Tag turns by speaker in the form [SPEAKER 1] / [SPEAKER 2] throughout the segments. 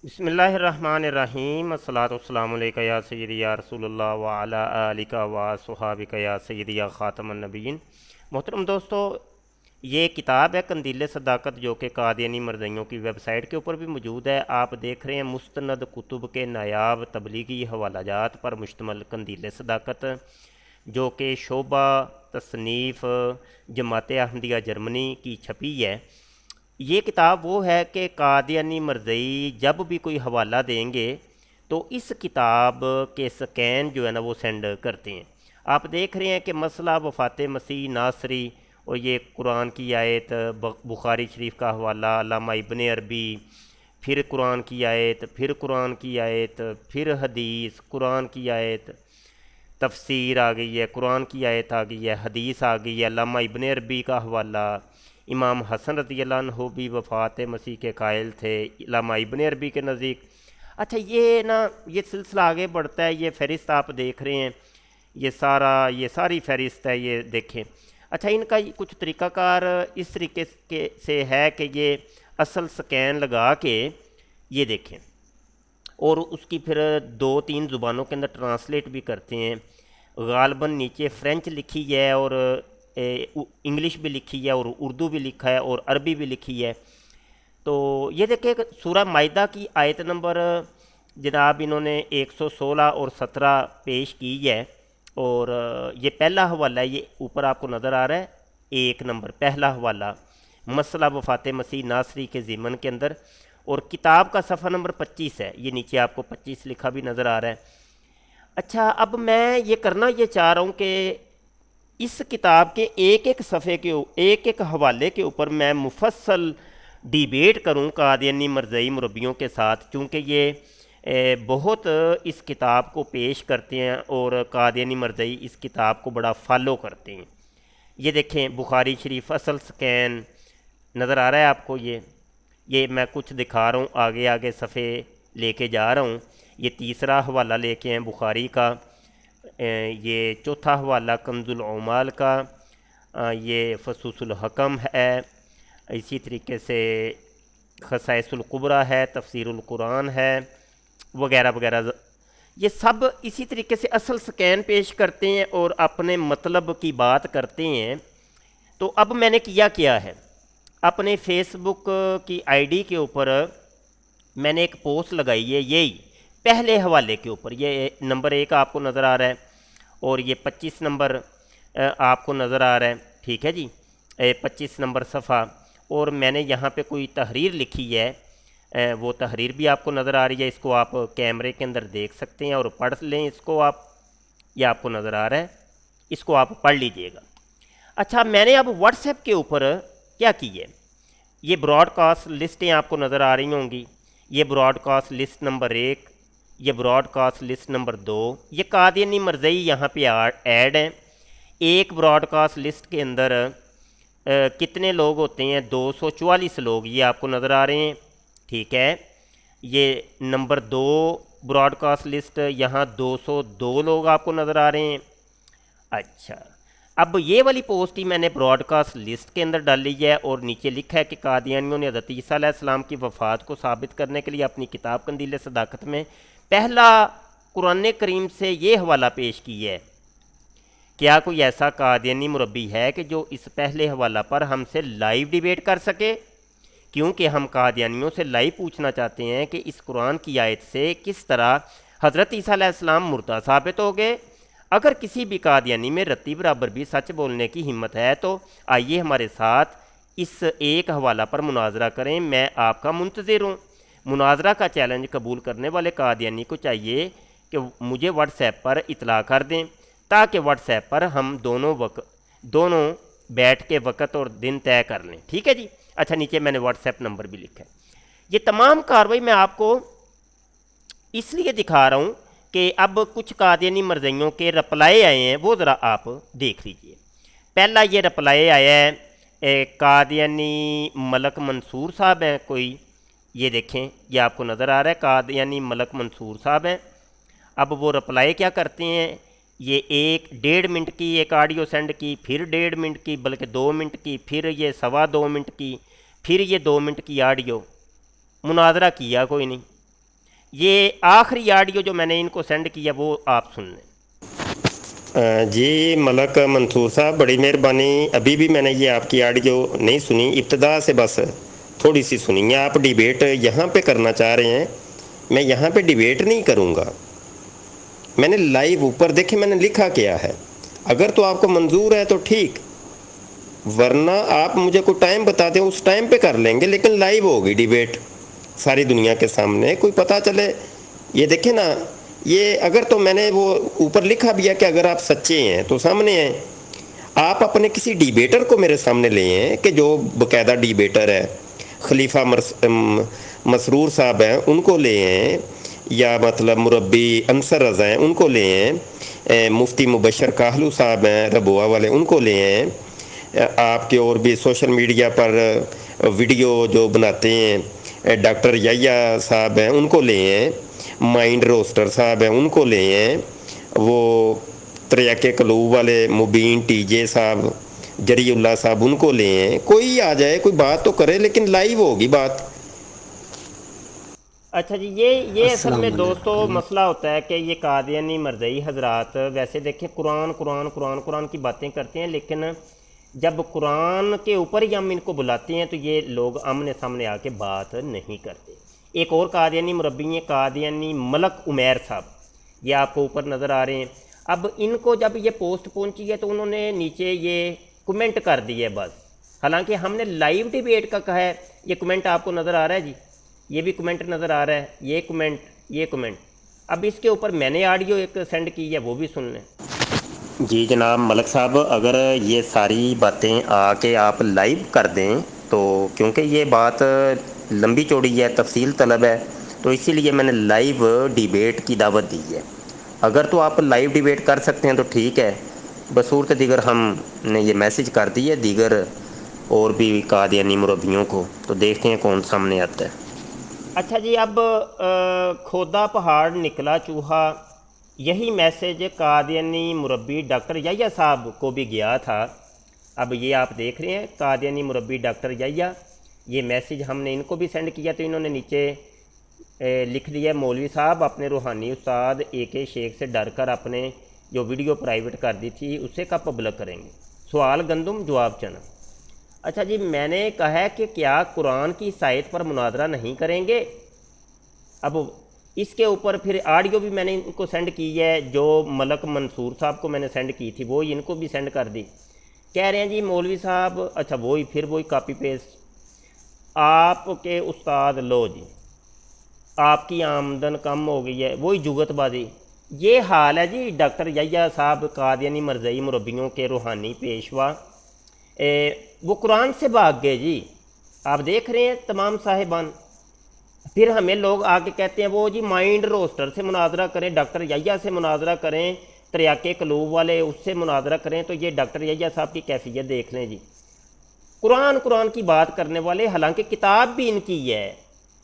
[SPEAKER 1] बिस्मिल्लाहिर्रहमानिर्रहीम अस्सलातु वस्सलामु अलैका या सय्यदी या रसूलल्लाह व अला आलिका व सुहाबिका या सय्यदी या ख़ातमन नबिय्यीन। मोहतरम दोस्तों, ये किताब है कंदील सदाकत, जो कि कादियानी मरज़इयों की वेबसाइट के ऊपर भी मौजूद है। आप देख रहे हैं मुस्तनद कुतुब के नायाब तबलीगी हवालाजात पर मुश्तमल कंदील सदाकत, जो कि शोबा तसनीफ़ जमात अहमदिया जर्मनी की छपी है। ये किताब वो है कि कादियानी मरज़ई जब भी कोई हवाला देंगे तो इस किताब के स्कैन जो है ना वो सेंड करते हैं। आप देख रहे हैं कि मसला वफात मसीह नासरी, और ये कुरान की आयत, बुखारी शरीफ का हवाला, अल्लामा इब्ने अरबी, फिर कुरान की आयत, फिर कुरान की आयत, फिर हदीस, कुरान की आयत, तफसीर आ गई है, कुरान की आयत आ गई है, हदीस आ गई है, अल्लामा इब्ने अरबी का हवाला। इमाम हसन रज़ी अल्लाह अन्हु भी वफ़ात मसीह के कायल थे अल्लामा इब्ने अरबी के नज़दीक। अच्छा, ये ना ये सिलसिला आगे बढ़ता है। ये फ़हरिस्त आप देख रहे हैं, ये सारी फ़हरिस्त है, ये देखें। अच्छा, इनका कुछ तरीक़ाकार इस तरीके से है कि ये असल स्कैन लगा के ये देखें, और उसकी फिर 2-3 ज़ुबानों के अंदर ट्रांसलेट भी करते हैं। गालबन नीचे फ़्रेंच लिखी है, और इंग्लिश भी लिखी है, और उर्दू भी लिखा है, और अरबी भी लिखी है। तो ये देखिए, सूरह माइदा की आयत नंबर जनाब इन्होंने 116 और 17 पेश की है। और ये पहला हवाला है, ये ऊपर आपको नज़र आ रहा है, 1 नंबर पहला हवाला, मसला वफ़ात मसीह नासरी के ज़िमन के अंदर। और किताब का सफ़ा नंबर 25 है, ये नीचे आपको 25 लिखा भी नज़र आ रहा है। अच्छा, अब मैं ये करना ये चाह रहा हूँ कि इस किताब के एक एक सफ़े के एक एक हवाले के ऊपर मैं मुफस्सल डिबेट करूं कादियानी मरज़ई मुरब्बियों के साथ, चूँकि ये बहुत इस किताब को पेश करते हैं और कादियानी मरज़ई इस किताब को बड़ा फॉलो करते हैं। ये देखें, बुखारी शरीफ असल स्कैन नज़र आ रहा है आपको। ये मैं कुछ दिखा रहा हूँ, आगे आगे सफ़े लेके जा रहा हूँ। ये तीसरा हवाला लेके हैं बुखारी का, ये चौथा हवाला कंजुल उमाल का, ये फसूसुल हकम है, इसी तरीके से खसाइसुल कुबरा है, तफसीरुल कुरान है, वगैरह वगैरह। ये सब इसी तरीके से असल स्कैन पेश करते हैं और अपने मतलब की बात करते हैं। तो अब मैंने किया है, अपने फेसबुक की आईडी के ऊपर मैंने एक पोस्ट लगाई है, यही पहले हवाले के ऊपर। ये नंबर 1 आपको नज़र आ रहा है, और ये 25 नंबर आपको नज़र आ रहा है, ठीक है जी, 25 नंबर सफ़ा। और मैंने यहाँ पे कोई तहरीर लिखी है, वो तहरीर भी आपको नज़र आ रही है। इसको आप कैमरे के अंदर देख सकते हैं और पढ़ लें इसको आप, ये आपको नज़र आ रहा है, इसको आप पढ़ लीजिएगा। अच्छा, मैंने अब व्हाट्सएप के ऊपर क्या की है, ये ब्रॉडकास्ट लिस्टें आपको नज़र आ रही होंगी। ये ब्रॉडकास्ट लिस्ट नंबर 1, ये ब्रॉडकास्ट लिस्ट नंबर 2, ये कादियानी मरज़ई यहाँ पे ऐड हैं। एक ब्रॉडकास्ट लिस्ट के अंदर कितने लोग होते हैं, 244 लोग, ये आपको नज़र आ रहे हैं, ठीक है। ये नंबर 2 ब्रॉडकास्ट लिस्ट, यहाँ 202 लोग आपको नज़र आ रहे हैं। अच्छा, अब ये वाली पोस्ट ही मैंने ब्रॉडकास्ट लिस्ट के अंदर डाली है, और नीचे लिखा है कि कादियानियों ने हज़रत ईसा अलैहिस्सलाम की वफ़ात को साबित करने के लिए अपनी किताब कंदील सदाकत में पहला कुरान करीम से ये हवाला पेश किया है। क्या कोई ऐसा कादियानी मुरब्बी है कि जो इस पहले हवाला पर हमसे लाइव डिबेट कर सके? क्योंकि हम कादियानियों से लाइव पूछना चाहते हैं कि इस कुरान की आयत से किस तरह हज़रत ईसा अलैहिस्सलाम मुर्दा साबित हो गए। अगर किसी भी कादियानी में रत्ती बराबर भी सच बोलने की हिम्मत है तो आइए हमारे साथ इस एक हवाला पर मुनाजरा करें। मैं आपका मुंतज़िर हूँ। मुनाजरा का चैलेंज कबूल करने वाले कादियानी को चाहिए कि मुझे व्हाट्सएप पर इतला कर दें, ताकि व्हाट्सएप पर हम दोनों बैठ के वक़्त और दिन तय कर लें, ठीक है जी। अच्छा, नीचे मैंने व्हाट्सएप नंबर भी लिखा है। ये तमाम कार्रवाई मैं आपको इसलिए दिखा रहा हूँ कि अब कुछ कादियानी मरज़इयों के रिप्लाई आए हैं, वो ज़रा आप देख लीजिए। पहला ये रिप्लाई आया है, कादियानी मलक मंसूर साहब हैं कोई, ये देखें, ये आपको नज़र आ रहा है, कादियानी मलक मंसूर साहब हैं। अब वो रिप्लाई क्या करते हैं, ये 1.5 मिनट की एक ऑडियो सेंड की, फिर 1.5 मिनट की, बल्कि 2 मिनट की, फिर ये 2.25 मिनट की, फिर ये 2 मिनट की ऑडियो। मुनाजरा किया कोई नहीं, یہ آخری آڈیو جو میں نے ان کو سینڈ کیا وہ آپ سن لیں۔
[SPEAKER 2] جی ملک منصور صاحب، بڑی مہربانی، ابھی بھی میں نے یہ آپ کی آڈیو نہیں سنی، ابتدا سے بس تھوڑی سی سنی ہے۔ آپ ڈیبیٹ یہاں پہ کرنا چاہ رہے ہیں، میں یہاں پہ ڈیبیٹ نہیں کروں گا۔ میں نے لائیو اوپر دیکھیں میں نے لکھا کیا ہے، اگر تو آپ کو منظور ہے تو ٹھیک، ورنہ آپ مجھے کوئی ٹائم بتا دیں، اس ٹائم پہ کر لیں گے، لیکن لائیو ہوگی ڈیبیٹ ساری دنیا کے سامنے، کوئی پتہ چلے۔ یہ دیکھیں نا، یہ اگر تو میں نے وہ اوپر لکھا بھی ہے کہ اگر آپ سچے ہیں تو سامنے ہیں، آپ اپنے کسی ڈیبیٹر کو میرے سامنے لے ہیں کہ جو باقاعدہ ڈیبیٹر ہے، خلیفہ مسرور صاحب ہیں ان کو لے ہیں، یا مطلب مربی انصر رضا ہیں ان کو لے ہیں، مفتی مبشر کاہلو صاحب ہیں ربوہ والے ان کو لے ہیں، آپ کے اور بھی سوشل میڈیا پر ویڈیو جو بناتے ہیں ڈاکٹر یحییٰ صاحب ہیں ان کو لے ہیں، مائنڈ روسٹر صاحب ہیں ان کو لے ہیں، وہ تریاق قلوب والے مبین ٹی جے صاحب، جری اللہ صاحب ان کو لے ہیں، کوئی آ جائے کوئی بات تو کرے، لیکن لائیو ہوگی بات۔
[SPEAKER 1] اچھا جی، یہ اصل میں
[SPEAKER 3] السلام
[SPEAKER 1] دوستو
[SPEAKER 3] علیکم۔
[SPEAKER 1] مسئلہ ہوتا ہے کہ یہ قادیانی مرزئی حضرات ویسے دیکھیں قرآن قرآن قرآن قرآن کی باتیں کرتے ہیں، لیکن جب قرآن کے اوپر ہی ہم ان کو بلاتے ہیں تو یہ لوگ آمنے سامنے آ کے بات نہیں کرتے۔ ایک اور قادیانی مربی ہیں، قادیانی ملک عمیر صاحب، یہ آپ کو اوپر نظر آ رہے ہیں۔ اب ان کو جب یہ پوسٹ پہنچی ہے تو انہوں نے نیچے یہ کمنٹ کر دی ہے بس، حالانکہ ہم نے لائیو ڈیبیٹ کا کہا ہے۔ یہ کمنٹ آپ کو نظر آ رہا ہے جی، یہ بھی کمنٹ نظر آ رہا ہے، یہ کمنٹ۔ اب اس کے اوپر میں نے آڈیو ایک سینڈ کی ہے، وہ بھی سن لیں۔
[SPEAKER 2] جی جناب ملک صاحب، اگر یہ ساری باتیں آ کے آپ لائیو کر دیں تو، کیونکہ یہ بات لمبی چوڑی ہے، تفصیل طلب ہے، تو اسی لیے میں نے لائیو ڈیبیٹ کی دعوت دی ہے۔ اگر تو آپ لائیو ڈیبیٹ کر سکتے ہیں تو ٹھیک ہے، بصورت دیگر ہم نے یہ میسج کر دی ہے دیگر اور بھی قادیانی مربیوں کو، تو دیکھتے ہیں کون سامنے آتا ہے۔
[SPEAKER 1] اچھا جی، اب کھودا پہاڑ نکلا چوہا، یہی میسج قادیانی مربی ڈاکٹر یحییٰ صاحب کو بھی گیا تھا۔ اب یہ آپ دیکھ رہے ہیں قادیانی مربی ڈاکٹر یحییٰ، یہ میسج ہم نے ان کو بھی سینڈ کیا تو انہوں نے نیچے لکھ دیا، مولوی صاحب اپنے روحانی استاد اے کے شیخ سے ڈر کر اپنے جو ویڈیو پرائیویٹ کر دی تھی اسے کب پبلک کریں گے؟ سوال گندم جواب چنا۔ اچھا جی، میں نے کہا ہے کہ کیا قرآن کی اس آیت پر مناظرہ نہیں کریں گے؟ اب اس کے اوپر پھر آڈیو بھی میں نے ان کو سینڈ کی ہے، جو ملک منصور صاحب کو میں نے سینڈ کی تھی وہی ان کو بھی سینڈ کر دی۔ کہہ رہے ہیں جی مولوی صاحب، اچھا وہی کاپی پیسٹ، آپ کے استاد لو جی آپ کی آمدن کم ہو گئی ہے، وہی جگت بازی۔ یہ حال ہے جی ڈاکٹر یحییٰ صاحب قادیانی مرزئی مربیوں کے روحانی پیشوا، وہ قرآن سے بھاگ گئے جی۔ آپ دیکھ رہے ہیں تمام صاحبان، پھر ہمیں لوگ آ کے کہتے ہیں وہ جی مائنڈ روسٹر سے مناظرہ کریں، ڈاکٹر یحییٰ سے مناظرہ کریں، تریاق قلوب والے اس سے مناظرہ کریں۔ تو یہ ڈاکٹر یحییٰ صاحب کی کیفیت دیکھ لیں جی، قرآن کی بات کرنے والے، حالانکہ کتاب بھی ان کی ہے،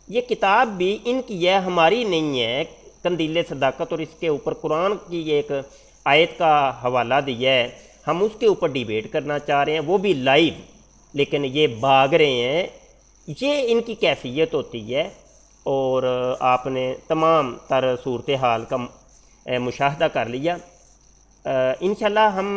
[SPEAKER 1] یہ کتاب بھی ان کی ہے، ہماری نہیں ہے۔ قندیل صداقت، اور اس کے اوپر قرآن کی ایک آیت کا حوالہ دیا ہے، ہم اس کے اوپر ڈیبیٹ کرنا چاہ رہے ہیں، وہ بھی لائیو، لیکن یہ بھاگ رہے ہیں۔ یہ ان کی کیفیت ہوتی ہے، اور آپ نے تمام تر صورتحال کا مشاہدہ کر لیا۔ انشاءاللہ ہم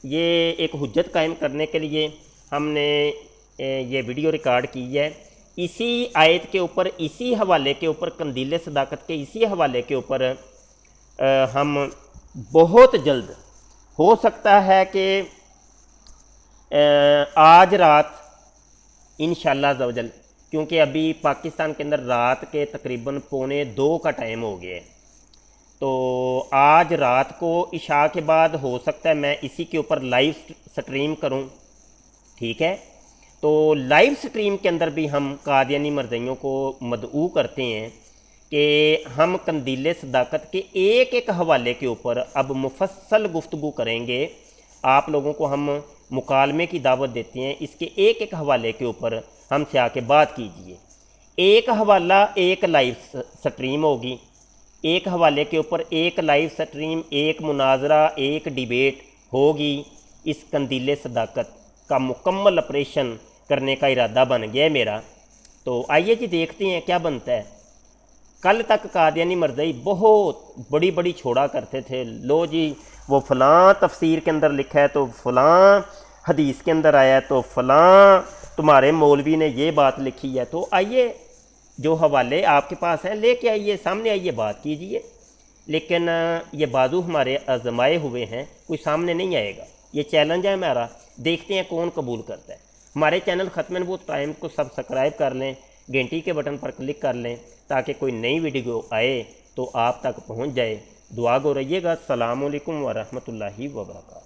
[SPEAKER 1] یہ ایک حجت قائم کرنے کے لیے ہم نے یہ ویڈیو ریکارڈ کی ہے، اسی آیت کے اوپر، اسی حوالے کے اوپر، قندیل صداقت کے اسی حوالے کے اوپر ہم بہت جلد، ہو سکتا ہے کہ آج رات انشاءاللہ عزوجل، کیونکہ ابھی پاکستان کے اندر رات کے تقریباً 1:45 کا ٹائم ہو گیا ہے، تو آج رات کو عشاء کے بعد ہو سکتا ہے میں اسی کے اوپر لائیو سٹریم کروں، ٹھیک ہے؟ تو لائیو سٹریم کے اندر بھی ہم قادیانی مرزئیوں کو مدعو کرتے ہیں کہ ہم قندیل صداقت کے ایک حوالے کے اوپر اب مفصل گفتگو کریں گے۔ آپ لوگوں کو ہم مکالمے کی دعوت دیتے ہیں، اس کے ایک حوالے کے اوپر ہم سے آ کے بات کیجئے۔ ایک حوالہ ایک لائیو سٹریم ہوگی، ایک حوالے کے اوپر ایک لائیو سٹریم، ایک مناظرہ، ایک ڈیبیٹ ہوگی۔ اس قندیل صداقت کا مکمل آپریشن کرنے کا ارادہ بن گیا ہے میرا، تو آئیے جی دیکھتے ہیں کیا بنتا ہے۔ कल तक कादियानी मरज़ई बहुत बड़ी बड़ी छोड़ा करते थे, लो जी वो फ़लाँ तफसीर के अंदर लिखा है तो फ़लाँ हदीस के अंदर आया है तो फ़लाँ तुम्हारे मौलवी ने ये बात लिखी है। तो आइए जो हवाले आपके पास हैं लेके आइए, सामने आइए, बात कीजिए। लेकिन ये बाजू हमारे आजमाए हुए हैं, कोई सामने नहीं आएगा। ये चैलेंज है हमारा, देखते हैं कौन कबूल करता है। हमारे चैनल ख़त्म नबूवत टाइम्स को सब्सक्राइब कर लें, घंटी के बटन पर क्लिक कर लें ताकि कोई नई वीडियो आए तो आप तक पहुंच जाए। दुआ गो रहिएगा। अस्सलामु अलैकुम व रहमतुल्लाहि व बरकातहू।